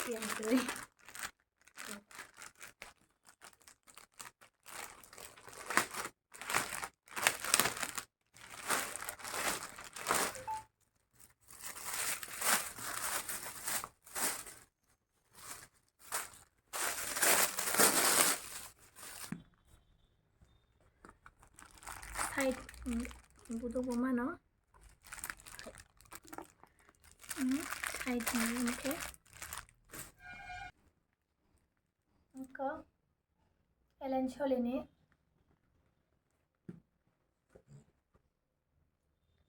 yang tươi. Side butuh mana? Side ni okay. Angka Ellen Cholini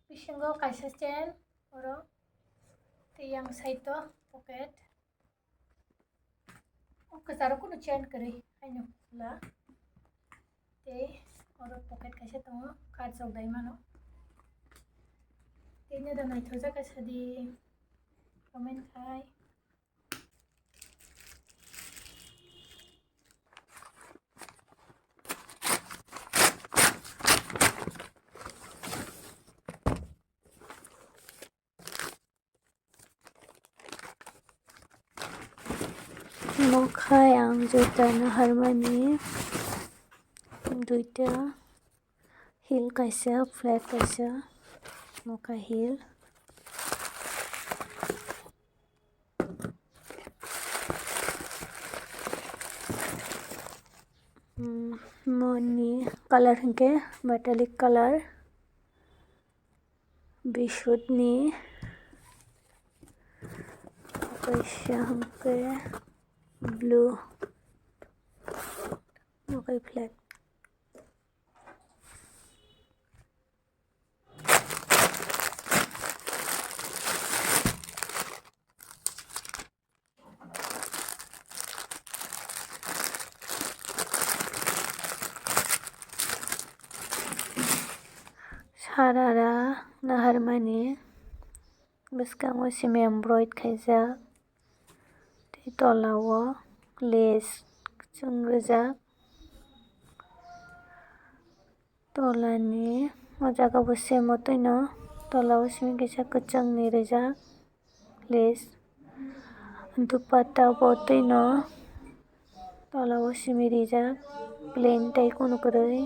Pisanggo kaisa chain oro yang side to pocket kazaro kuno chain kari aino la te oro pocket kaisa tongo card jok dai mano tene da nai thoja kaisa di comment khai Nokai ang juta na harmani duita heel kaisa flat kaisa nokai heel moni color hingke metallic color bisud ni kaisa hingke blue nokai flat sarara na harmani bwskango simi embroid khaijak tei tola o lace kwchung rijak tola ni o jaga bo same o twino tola o simi kaisa kwchung ni rijak lace dupatta bo twino tola o simi rijak plain tei kuno kwrwi.